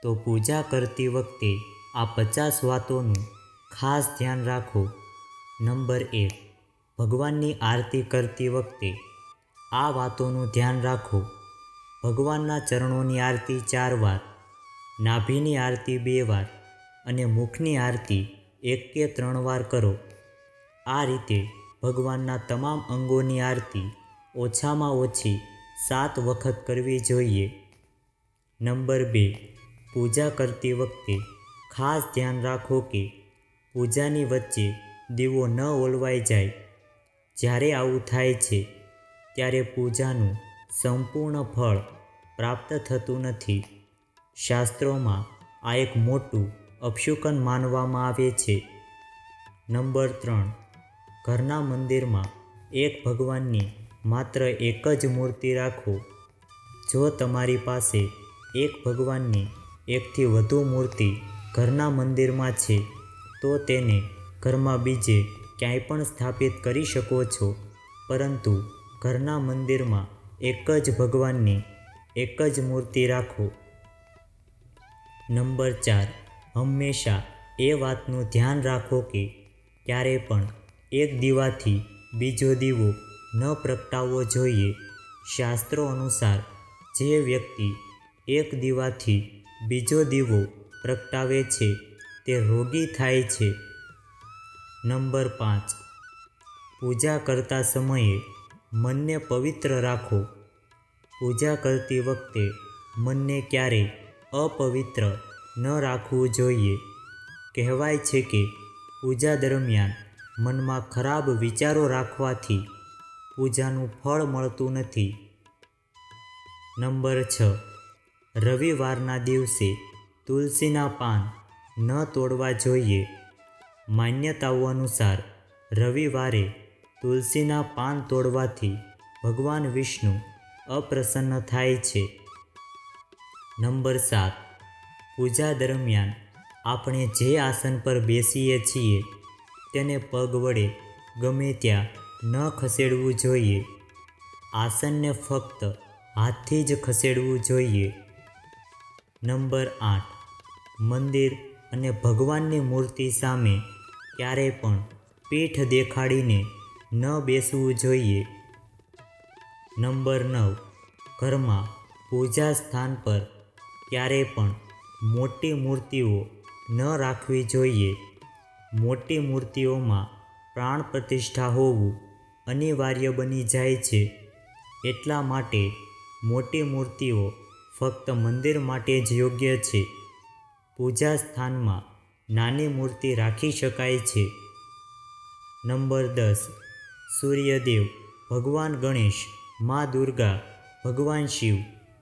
તો પૂજા કરતી વખતે આ 50 વાતોનું ખાસ ધ્યાન રાખો. નંબર 1, ભગવાનની આરતી કરતી વખતે આ વાતોનું ધ્યાન રાખો. ભગવાનના ચરણોની આરતી 4 વાર, નાભિની આરતી 2 વાર અને મુખની આરતી 1 કે 3 વાર કરો. આ રીતે ભગવાનના તમામ અંગોની આરતી ઓછામાં ઓછી 7 વખત કરવી જોઈએ. નંબર 2, પૂજા કરતી વખતે ખાસ ધ્યાન રાખો કે પૂજાની વચ્ચે દીવો ન ઓલવાઈ જાય. જ્યારે આવું થાય છે ત્યારે પૂજાનું સંપૂર્ણ ફળ પ્રાપ્ત થતું નથી. શાસ્ત્રોમાં આ એક મોટું અપશુકન માનવામાં આવે છે. નંબર 3, ઘરના મંદિરમાં એક ભગવાનની માત્ર એક જ મૂર્તિ રાખો. જો તમારી પાસે એક ભગવાનની એકથી વધુ મૂર્તિ ઘરના મંદિરમાં છે તો તેને ઘરમાં બીજે ક્યાંય પણ સ્થાપિત કરી શકો છો, પરંતુ ઘરના મંદિરમાં એક જ ભગવાનની એક જ મૂર્તિ રાખો. નંબર 4, હંમેશા એ વાતનું ધ્યાન રાખો કે ક્યારે પણ એક દીવાથી બીજો દીવો ન પ્રગટાવવો જોઈએ. શાસ્ત્રો અનુસાર જે વ્યક્તિ એક દીવાથી બીજો દીવો પ્રગટાવે છે તે રોગી થાય છે. નંબર 5, પૂજા કરતા સમયે મનને પવિત્ર રાખો. પૂજા કરતી વખતે મનને ક્યારેય અપવિત્ર ન રાખવું જોઈએ. કહેવાય છે કે પૂજા દરમિયાન મનમાં ખરાબ વિચારો રાખવાથી પૂજાનું ફળ મળતું નથી. નંબર 6, રવિવારના દિવસે તુલસીના પાન ન તોડવા જોઈએ. માન્યતાઓ અનુસાર રવિવારે તુલસીના પાન તોડવાથી ભગવાન વિષ્ણુ અપ્રસન્ન થાય છે. નંબર 7, પૂજા દરમિયાન આપણે જે આસન પર બેસીએ છીએ તેને પગ વડે ગમે ત્યાં ન ખસેડવું જોઈએ. આસનને ફક્ત હાથથી જ ખસેડવું જોઈએ. નંબર 8, મંદિર અને ભગવાનની મૂર્તિ સામે ક્યારેય પણ પીઠ દેખાડીને ન બેસવું જોઈએ. નંબર 9, ઘરમાં પૂજા સ્થાન પર ક્યારેય પણ મોટી મૂર્તિઓ ન રાખવી જોઈએ. મોટી મૂર્તિઓમાં પ્રાણ પ્રતિષ્ઠા હોવું અનિવાર્ય બની જાય છે. એટલા માટે મોટી મૂર્તિઓ ફક્ત મંદિર માટે જ યોગ્ય છે. પૂજા સ્થાનમાં નાની મૂર્તિ રાખી શકાય છે. નંબર 10, સૂર્યદેવ, ભગવાન ગણેશ, મા દુર્ગા, ભગવાન શિવ,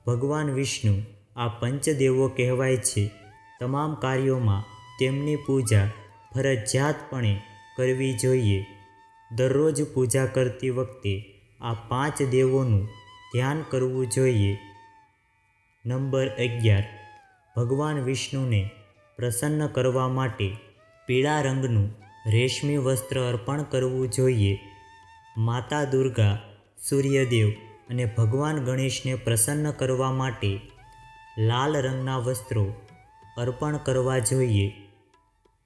ભગવાન વિષ્ણુ આ પંચદેવો કહેવાય છે. તમામ કાર્યોમાં તેમની પૂજા ફરજિયાતપણે કરવી જોઈએ. દરરોજ પૂજા કરતી વખતે આ 5 દેવોનું ધ્યાન કરવું જોઈએ. નંબર 11, ભગવાન વિષ્ણુને પ્રસન્ન કરવા માટે પીળા રંગનું રેશમી વસ્ત્ર અર્પણ કરવું જોઈએ. માતા દુર્ગા, સૂર્યદેવ અને ભગવાન ગણેશને પ્રસન્ન કરવા માટે લાલ રંગના વસ્ત્રો અર્પણ કરવા જોઈએ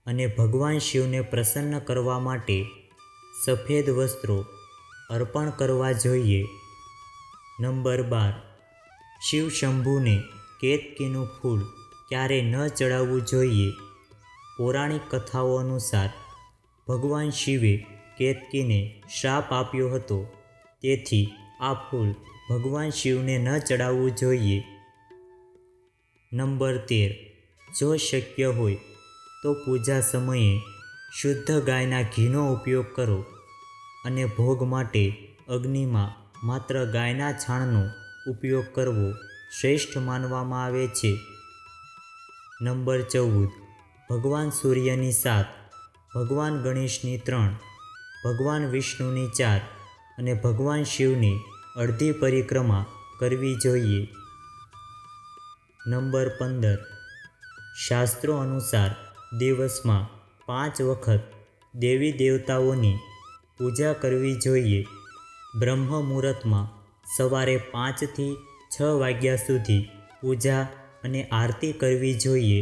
અને ભગવાન શિવને પ્રસન્ન કરવા માટે સફેદ વસ્ત્રો અર્પણ કરવા જોઈએ. નંબર 12, શિવ શંભુને કેતકીનું ફૂલ ક્યારેય ન ચડાવવું જોઈએ. પૌરાણિક કથાઓ અનુસાર ભગવાન શિવે કેતકીને શ્રાપ આપ્યો હતો, તેથી આ ફૂલ ભગવાન શિવને ન ચડાવવું જોઈએ. નંબર 13, જો શક્ય હોય તો પૂજા સમયે શુદ્ધ ગાયના ઘીનો ઉપયોગ કરો અને ભોગ માટે અગ્નિમાં માત્ર ગાયના છાણનો ઉપયોગ કરવો શ્રેષ્ઠ માનવામાં આવે છે. નંબર 14, ભગવાન સૂર્યની 7, ભગવાન ગણેશની 3, ભગવાન વિષ્ણુની 4 અને ભગવાન શિવની અડધી પરિક્રમા કરવી જોઈએ. નંબર 15, શાસ્ત્રો અનુસાર દિવસમાં 5 વખત દેવી દેવતાઓની પૂજા કરવી જોઈએ. બ્રહ્મ મુહૂર્તમાં સવારે 5 થી 6 વાગ્યા સુધી પૂજા અને આરતી કરવી જોઈએ.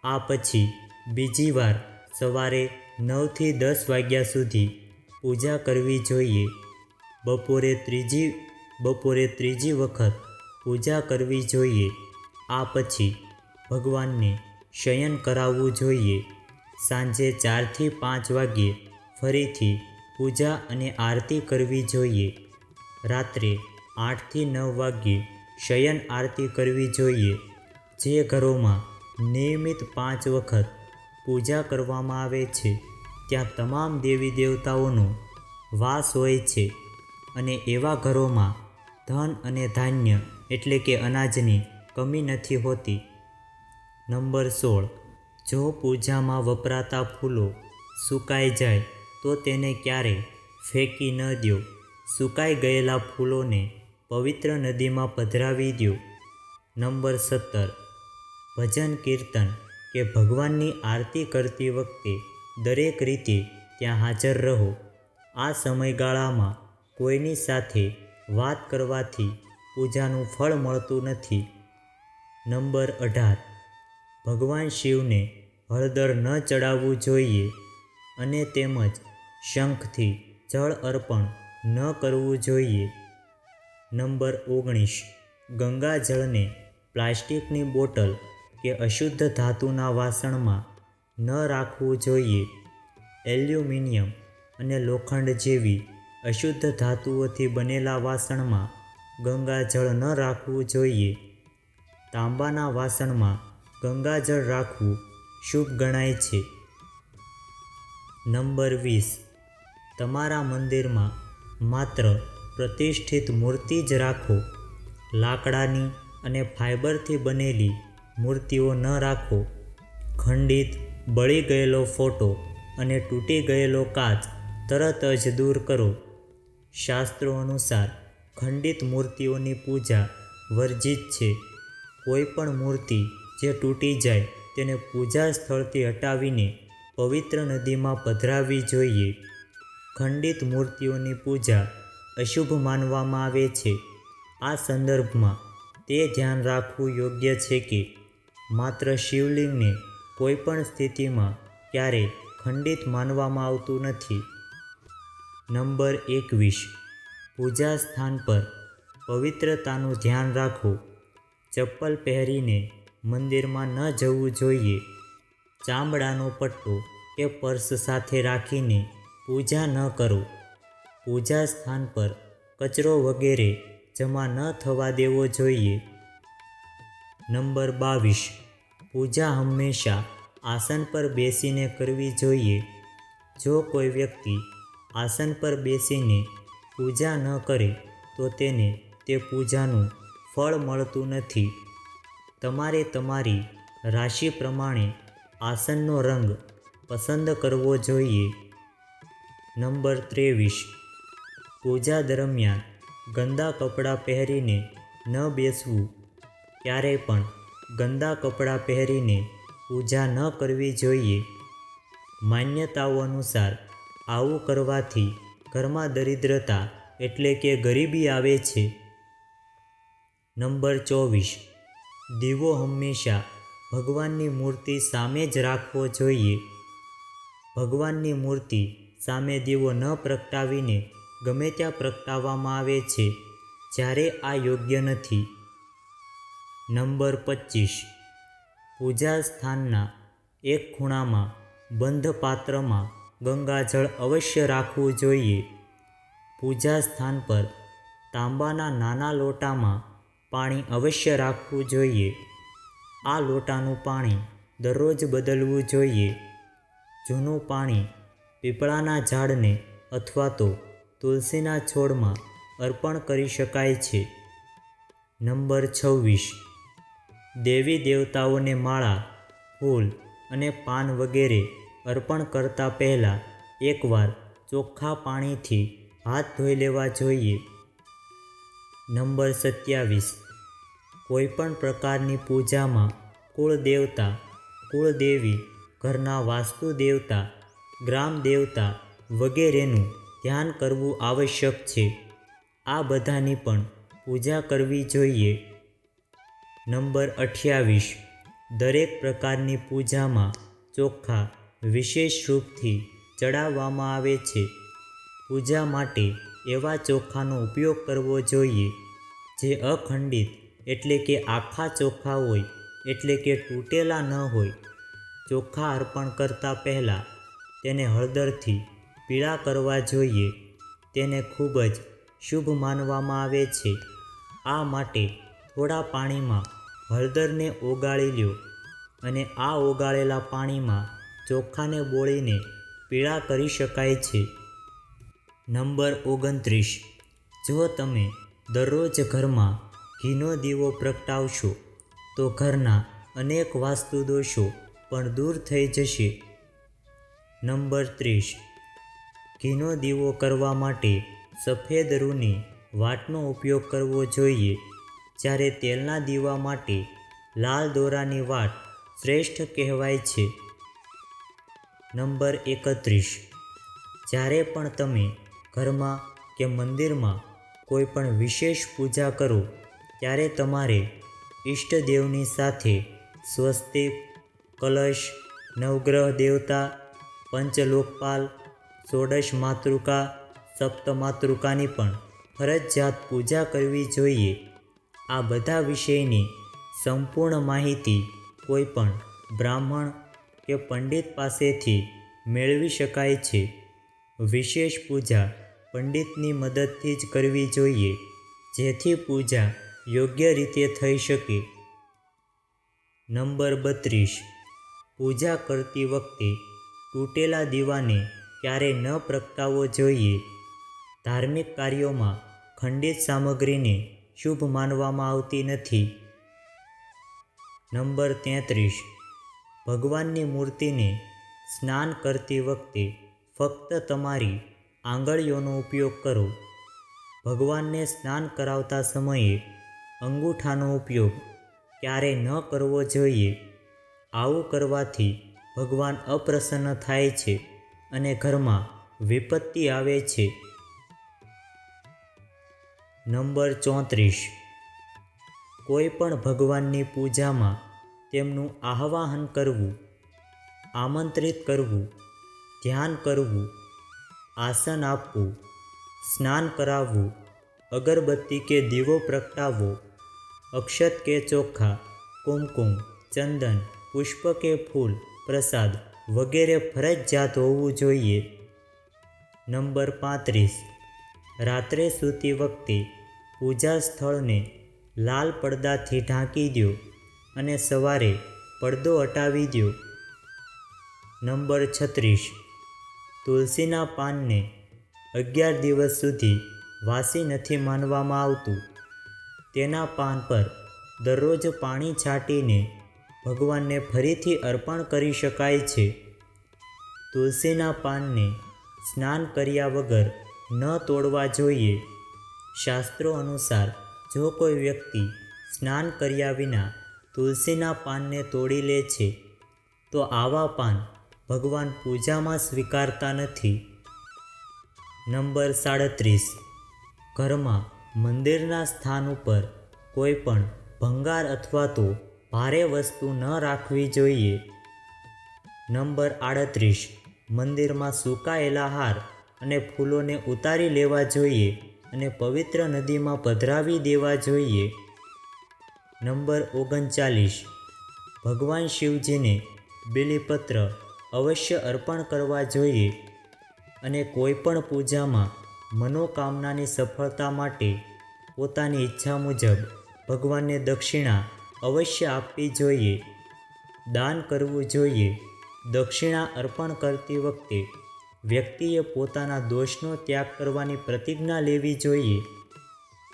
આ પછી બીજી વાર સવારે 9 થી 10 વાગ્યા સુધી પૂજા કરવી જોઈએ. બપોરે ત્રીજી વખત પૂજા કરવી જોઈએ. આ પછી ભગવાનને શયન કરાવવું જોઈએ. સાંજે 4 થી 5 વાગ્યે ફરીથી પૂજા અને આરતી કરવી જોઈએ. રાત્રે 8 થી 9 વાગ્યે શયન આરતી કરવી જોઈએ. જે ઘરોમાં નિયમિત 5 વખત પૂજા કરવામાં આવે છે ત્યાં તમામ દેવી દેવતાઓનો વાસ હોય છે અને એવા ઘરોમાં ધન અને ધાન્ય એટલે કે અનાજની કમી નથી હોતી. નંબર 16. જો પૂજામાં વપરાતા ફૂલો સુકાઈ જાય તો તેને ક્યારેય ફેંકી ન દો. સુકાઈ ગયેલા ફૂલોને પવિત્ર નદીમાં પધરાવી દો. નંબર 17. ભજન કીર્તન કે ભગવાનની આરતી કરતી વખતે દરેક રીતે ત્યાં હાજર રહો. આ સમયગાળામાં કોઈની સાથે વાત કરવાથી પૂજાનું ફળ મળતું નથી. નંબર 18. ભગવાન શિવને હળદર ન ચડાવવું જોઈએ અને તેમજ શંખથી જળ અર્પણ ન કરવું જોઈએ. નંબર 19. ગંગાજળને પ્લાસ્ટિકની બોટલ કે અશુદ્ધ ધાતુના વાસણમાં ન રાખવું જોઈએ. એલ્યુમિનિયમ અને લોખંડ જેવી અશુદ્ધ ધાતુઓથી બનેલા વાસણમાં ગંગાજળ ન રાખવું જોઈએ. તાંબાના વાસણમાં ગંગાજળ રાખવું શુભ ગણાય છે. નંબર 20. તમારા મંદિરમાં માત્ર પ્રતિષ્ઠિત મૂર્તિ જ રાખો. લાકડાની અને ફાઇબરથી બનેલી મૂર્તિઓ ન રાખો. ખંડિત, બળી ગયેલો ફોટો અને તૂટી ગયેલો કાચ તરત જ દૂર કરો. શાસ્ત્રો અનુસાર ખંડિત મૂર્તિઓની પૂજા વર્જિત છે. કોઈ પણ મૂર્તિ જે તૂટી જાય તેને પૂજા સ્થળથી હટાવીને પવિત્ર નદીમાં પધરાવવી જોઈએ. ખંડિત મૂર્તિઓની પૂજા અશુભ માનવામાં આવે છે. આ સંદર્ભમાં તે ધ્યાન રાખવું યોગ્ય છે કે માત્ર શિવલિંગને કોઈ પણ સ્થિતિમાં ક્યારેય ખંડિત માનવામાં આવતું નથી. નંબર 21. પૂજા સ્થાન પર પવિત્રતાનું ધ્યાન રાખો. ચપ્પલ પહેરીને મંદિરમાં ન જવું જોઈએ. ચામડાનો પટ્ટો કે પર્સ સાથે રાખીને પૂજા ન કરો. પૂજા સ્થાન પર કચરો વગેરે જમા ન થવા દેવો જોઈએ. નંબર 22. પૂજા હંમેશા આસન પર બેસીને કરવી જોઈએ. જો કોઈ વ્યક્તિ આસન પર બેસીને પૂજા ન કરે તો તેને તે પૂજાનું ફળ મળતું નથી. તમારે તમારી રાશિ પ્રમાણે આસનનો રંગ પસંદ કરવો જોઈએ. નંબર 23. પૂજા દરમિયાન ગંદા કપડાં પહેરીને ન બેસવું. ક્યારેય પણ ગંદા કપડાં પહેરીને પૂજા ન કરવી જોઈએ. માન્યતાઓ અનુસાર આવું કરવાથી ઘરમાં દરિદ્રતા એટલે કે ગરીબી આવે છે. નંબર 24. દીવો હંમેશા ભગવાનની મૂર્તિ સામે જ રાખવો જોઈએ. ભગવાનની મૂર્તિ સામે દીવો ન પ્રગટાવીને ગમે ત્યાં પ્રગટાવવામાં આવે છે, જ્યારે આ યોગ્ય નથી. નંબર 25. પૂજા સ્થાનના એક ખૂણામાં બંધ પાત્રમાં ગંગાજળ અવશ્ય રાખવું જોઈએ. પૂજા સ્થાન પર તાંબાના નાના લોટામાં પાણી અવશ્ય રાખવું જોઈએ. આ લોટાનું પાણી દરરોજ બદલવું જોઈએ. જૂનું પાણી પીપળાના ઝાડને અથવા તો તુલસીના છોડમાં અર્પણ કરી શકાય છે. નંબર 26. દેવી દેવતાઓને માળા, ફૂલ અને પાન વગેરે અર્પણ કરતાં પહેલાં એકવાર ચોખ્ખા પાણીથી હાથ ધોઈ લેવા જોઈએ. નંબર 27. કોઈપણ પ્રકારની પૂજામાં કુળદેવતા, કુળદેવી, ઘરના વાસ્તુ દેવતા, ગ્રામ દેવતા વગેરેનું ધ્યાન કરવું આવશ્યક છે. આ બધાની પણ પૂજા કરવી જોઈએ. નંબર 28, દરેક પ્રકારની પૂજામાં ચોખા વિશેષ રૂપથી ચડાવવામાં આવે છે. પૂજા માટે એવા ચોખાનો ઉપયોગ કરવો જોઈએ જે અખંડિત એટલે કે આખા ચોખા હોય, એટલે કે તૂટેલા ન હોય. ચોખા અર્પણ કરતા પહેલાં તેને હળદરથી પીળા કરવા જોઈએ. તેને ખૂબ જ શુભ માનવામાં આવે છે. આ માટે થોડા પાણીમાં હળદરને ઓગાળી લો અને આ ઓગાળેલા પાણીમાં ચોખાને બોળીને પીળા કરી શકાય છે. નંબર 29, જો તમે દરરોજ ઘરમાં ઘીનો દીવો પ્રગટાવશો તો ઘરના અનેક વાસ્તુ દોષો પણ દૂર થઈ જશે. નંબર 30, ઘીનો દીવો કરવા માટે સફેદ રૂની વાટનો ઉપયોગ કરવો જોઈએ, જ્યારે તેલના દીવા માટે લાલ દોરાની વાટ શ્રેષ્ઠ કહેવાય છે. નંબર 31, જ્યારે પણ તમે ઘરમાં કે મંદિરમાં કોઈ પણ વિશેષ પૂજા કરો ત્યારે તમારે ઈષ્ટદેવની સાથે સ્વસ્તિક, કલશ, નવગ્રહ દેવતા, પંચલોકપાલ, ષોડશ માતૃકા, સપ્તમાતૃકાની પણ ફરજિયાત પૂજા કરવી જોઈએ. આ બધા વિષયની સંપૂર્ણ માહિતી કોઈ પણ બ્રાહ્મણ કે પંડિત પાસેથી મેળવી શકાય છે. વિશેષ પૂજા પંડિતની મદદથી જ કરવી જોઈએ, જેથી પૂજા યોગ્ય રીતે થઈ શકે. નંબર 32, પૂજા કરતી વખતે તૂટેલા દીવાને ક્યારેય ન પ્રગટાવવો જોઈએ. ધાર્મિક કાર્યોમાં ખંડિત સામગ્રીને શુભ માનવામાં આવતી નથી. નંબર 33, ભગવાનની મૂર્તિને સ્નાન કરતી વખતે ફક્ત તમારી આંગળીઓનો ઉપયોગ કરો. ભગવાનને સ્નાન કરાવતા સમયે અંગૂઠાનો ઉપયોગ ક્યારેય ન કરવો જોઈએ. આવું કરવાથી ભગવાન અપ્રસન્ન થાય છે અને ઘરમાં વિપત્તિ આવે છે. નંબર 34, કોઈ પણ ભગવાનની પૂજામાં તેમનું આહ્વાન કરવું, આમંત્રિત કરવું, ધ્યાન કરવું, આસન આપવું, સ્નાન કરાવવું, અગરબત્તી કે દીવો પ્રગટાવવો, અક્ષત કે ચોખા, કુમકુમ, ચંદન, પુષ્પ કે ફૂલ, પ્રસાદ વગેરે ફરજિયાત હોવું જોઈએ. નંબર 35, રાત્રે સૂતી વખતે પૂજા સ્થળને લાલ પડદાથી ઢાંકી દો અને સવારે પડદો હટાવી દો. નંબર 36, તુલસીના પાનને 11 દિવસ સુધી વાસી નથી માનવામાં આવતું. તેના પાન પર દરરોજ પાણી છાંટીને ભગવાનને ફરીથી અર્પણ કરી શકાય છે. તુલસીના પાનને સ્નાન કર્યા વગર ન તોડવા જોઈએ. શાસ્ત્રો અનુસાર જો કોઈ વ્યક્તિ સ્નાન કર્યા વિના તુલસીના પાનને તોડી લે છે તો આવા પાન ભગવાન પૂજામાં સ્વીકારતા નથી. નંબર 37, ઘરમાં મંદિરના સ્થાન ઉપર કોઈ પણ ભંગાર અથવા તો ભારે વસ્તુ ન રાખવી જોઈએ. નંબર 38, મંદિરમાં સુકાયેલા હાર અને ફૂલોને ઉતારી લેવા જોઈએ અને પવિત્ર નદીમાં પધરાવી દેવા જોઈએ. નંબર 39, ભગવાન શિવજીને બીલીપત્ર અવશ્ય અર્પણ કરવા જોઈએ અને કોઈ પણ પૂજામાં મનોકામનાની સફળતા માટે પોતાની ઈચ્છા મુજબ ભગવાનને દક્ષિણા અવશ્ય આપવી જોઈએ. દાન કરવું જોઈએ. દક્ષિણા અર્પણ કરતી વખતે વ્યક્તિએ પોતાના દોષનો ત્યાગ કરવાની પ્રતિજ્ઞા લેવી જોઈએ.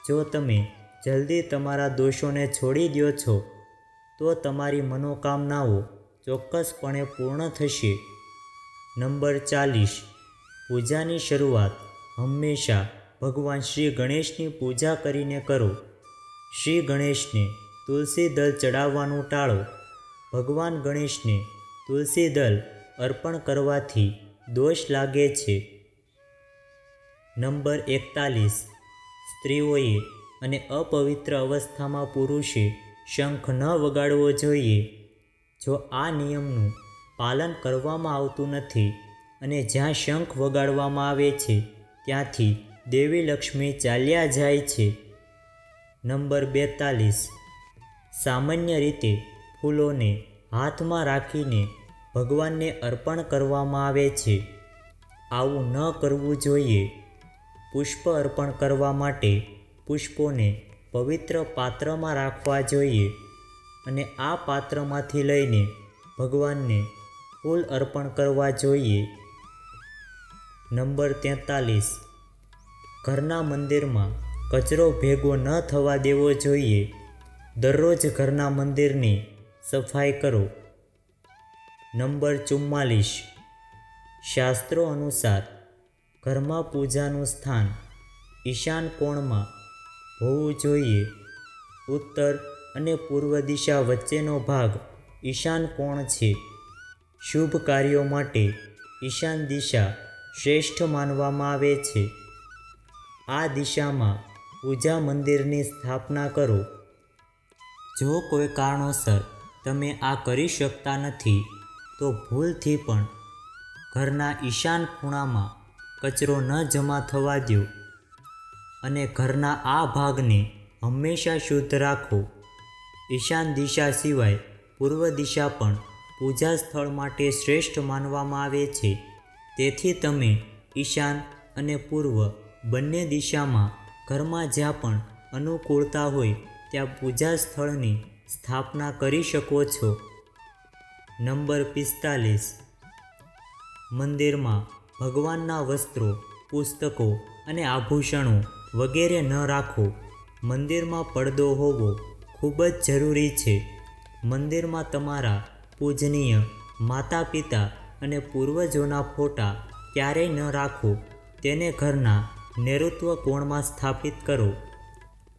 જો તમે જલ્દી તમારા દોષોને છોડી દો છો તો તમારી મનોકામનાઓ ચોક્કસપણે પૂર્ણ થશે. નંબર 40, પૂજાની શરૂઆત હંમેશા ભગવાન શ્રી ગણેશની પૂજા કરીને કરો. શ્રી ગણેશને તુલસી દળ ચડાવવાનું ટાળો. ભગવાન ગણેશને તુલસી દળ અર્પણ કરવાથી દોષ લાગે છે. નંબર 41, સ્ત્રીઓએ અને અપવિત્ર અવસ્થામાં પુરુષે શંખ ન વગાડવો જોઈએ. જો આ નિયમનું પાલન કરવામાં આવતું નથી અને જ્યાં શંખ વગાડવામાં આવે છે ત્યાંથી દેવી લક્ષ્મી ચાલ્યા જાય છે. નંબર 42. સામાન્ય રીતે ફૂલોને હાથમાં રાખીને ભગવાનને અર્પણ કરવામાં આવે છે. આવું ન કરવું જોઈએ. પુષ્પ અર્પણ કરવા માટે પુષ્પોને પવિત્ર પાત્રમાં રાખવા જોઈએ અને આ પાત્રમાંથી લઈને ભગવાનને ફૂલ અર્પણ કરવા જોઈએ. નંબર 43. ઘરના મંદિરમાં કચરો ભેગો ન થવા દેવો જોઈએ. દરરોજ ઘરના મંદિરની સફાઈ કરો. નંબર 44. શાસ્ત્રો અનુસાર ઘરમાં પૂજાનું સ્થાન ઈશાન કોણમાં હોવું જોઈએ. ઉત્તર અને પૂર્વ દિશા વચ્ચેનો ભાગ ઈશાન કોણ છે. શુભ કાર્યો માટે ઈશાન દિશા શ્રેષ્ઠ માનવામાં આવે છે. આ દિશામાં પૂજા મંદિરની સ્થાપના કરો. જો કોઈ કારણોસર તમે આ કરી શકતા નથી તો ભૂલથી પણ ઘરના ઈશાન ખૂણામાં કચરો ન જમા થવા દો અને ઘરના આ ભાગને હંમેશા શુદ્ધ રાખો. ઈશાન દિશા સિવાય પૂર્વ દિશા પણ પૂજા સ્થળ માટે શ્રેષ્ઠ માનવામાં આવે છે. તેથી તમે ઈશાન અને પૂર્વ બંને દિશામાં ઘરમાં જ્યાં પણ અનુકૂળતા હોય ત્યાં પૂજા સ્થળની સ્થાપના કરી શકો છો. નંબર 45. મંદિરમાં ભગવાનના વસ્ત્રો, પુસ્તકો અને આભૂષણો વગેરે ન રાખો. મંદિરમાં પડદો હોવો ખૂબ જ જરૂરી છે. મંદિરમાં તમારા પૂજનીય માતા પિતા અને પૂર્વજોના ફોટા ક્યારેય ન રાખો. તેને ઘરના નૈઋત્ય કોણમાં સ્થાપિત કરો.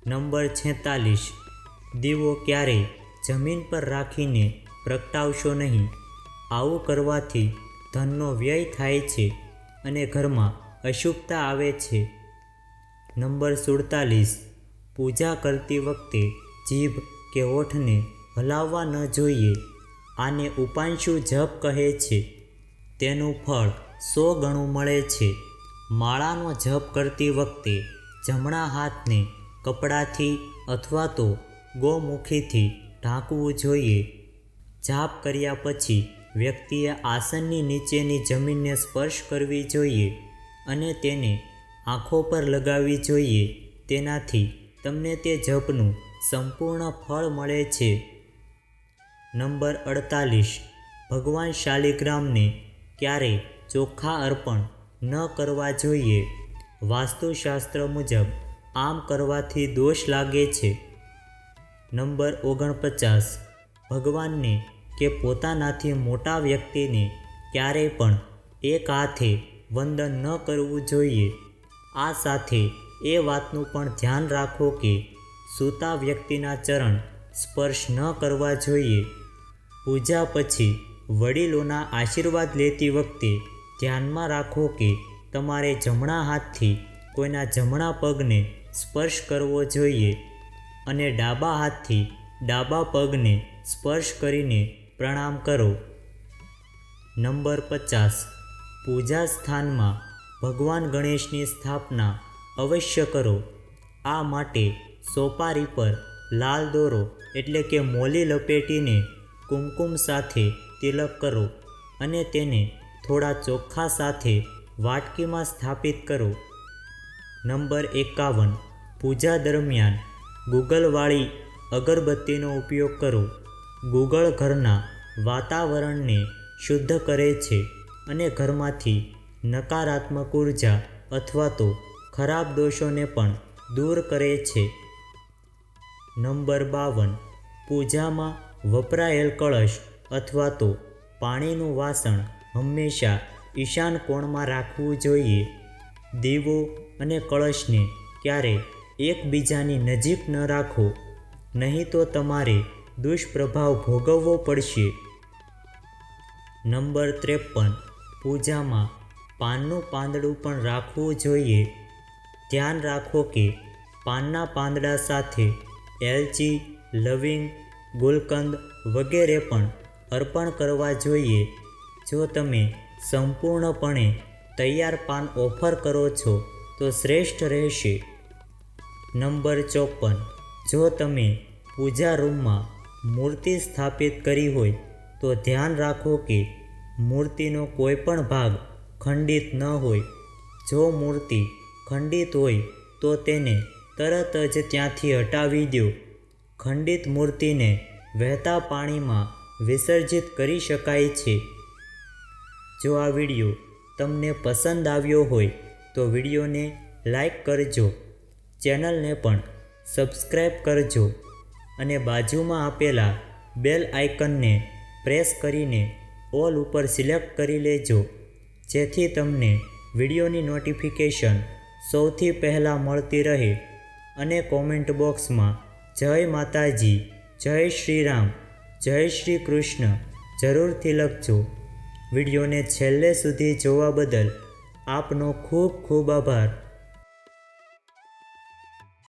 નંબર 46. દીવો ક્યારેય જમીન પર રાખીને પ્રગટાવશો નહીં. આવું કરવાથી ધનનો વ્યય થાય છે અને ઘરમાં અશુભતા આવે છે. નંબર 47. પૂજા કરતી વખતે જીભ કે હોઠને હલાવવા ન જોઈએ. આને ઉપાંશુ જપ કહે છે. તેનું ફળ 100 ગણું મળે છે. માળાનો જપ કરતી વખતે જમણા હાથને કપડાથી અથવા તો ગોમુખીથી ઢાંકવું જોઈએ. જાપ કર્યા પછી વ્યક્તિએ આસનની નીચેની જમીનને સ્પર્શ કરવી જોઈએ અને તેને આંખો પર લગાવવી જોઈએ. તેનાથી તમને તે જપનું સંપૂર્ણ ફળ મળે છે. નંબર 48. ભગવાન શાલિગ્રામને ક્યારેય ચોખા અર્પણ ન કરવા જોઈએ. વાસ્તુશાસ્ત્ર મુજબ આમ કરવાથી દોષ લાગે છે. નંબર 49. ભગવાનને કે પોતાનાથી મોટા વ્યક્તિને ક્યારેય પણ એક હાથે વંદન ન કરવું જોઈએ. આ સાથે એ વાતનું પણ ધ્યાન રાખો કે સૂતા વ્યક્તિના ચરણ સ્પર્શ ન કરવા જોઈએ. પૂજા પછી વડીલોના આશીર્વાદ લેતી વખતે ધ્યાનમાં રાખો કે તમારે જમણા હાથથી કોઈના જમણા પગને સ્પર્શ કરવો જોઈએ અને ડાબા હાથથી ડાબા પગને સ્પર્શ કરીને પ્રણામ કરો. નંબર 50. પૂજા સ્થાનમાં ભગવાન ગણેશની સ્થાપના અવશ્ય કરો. આ માટે સોપારી પર લાલ દોરો એટલે કે મોલી લપેટીને કુમકુમ સાથે તિલક કરો અને તેને થોડા ચોખા સાથે વાટકીમાં સ્થાપિત કરો. નંબર 51. પૂજા દરમિયાન ગુગળવાળી અગરબત્તીનો ઉપયોગ કરો. ગુગળ ઘરના વાતાવરણને શુદ્ધ કરે છે અને ઘરમાંથી નકારાત્મક ઉર્જા અથવા તો ખરાબ દોષોને પણ દૂર કરે છે. નંબર 52. પૂજામાં વપરાયેલ કળશ અથવા તો પાણીનું વાસણ હંમેશા ઈશાન કોણમાં રાખવું જોઈએ. દીવો અને કળશને ક્યારેય એકબીજાની નજીક ન રાખો, નહીં તો તમારે દુષ્પ્રભાવ ભોગવવો પડશે. નંબર 53. પૂજામાં પાનનું પાંદડું પણ રાખવું જોઈએ. ધ્યાન રાખો કે પાનના પાંદડા સાથે એલચી, લવિંગ, ગુલકંદ વગેરે પણ અર્પણ કરવા જોઈએ. જો તમે સંપૂર્ણપણે તૈયાર પાન ઓફર કરો છો તો શ્રેષ્ઠ રહેશે. નંબર 54. જો તમે પૂજા રૂમમાં મૂર્તિ સ્થાપિત કરી હોય તો ધ્યાન રાખો કે મૂર્તિનો કોઈ પણ ભાગ ખંડિત ન હોય. જો મૂર્તિ ખંડિત હોય તો તેને તરત જ ત્યાંથી હટાવી દો. ખંડિત મૂર્તિને વહેતા પાણીમાં વિસર્જિત કરી શકાય છે. જો આ વિડીયો તમને પસંદ આવ્યો હોય તો વિડીયોને લાઈક કરજો, ચેનલને પણ સબસ્ક્રાઈબ કરજો અને બાજુમાં આપેલા બેલ આઇકનને પ્રેસ કરીને ઓલ ઉપર સિલેક્ટ કરી લેજો, જેથી તમને વિડીયોની નોટિફિકેશન સૌથી પહેલાં મળતી રહે. અને કોમેન્ટ બોક્સમાં જય માતાજી, જય શ્રી રામ, જય શ્રી કૃષ્ણ જરૂરથી લખજો. વિડીયોને છેલ્લે સુધી જોવા બદલ આપનો ખૂબ ખૂબ આભાર.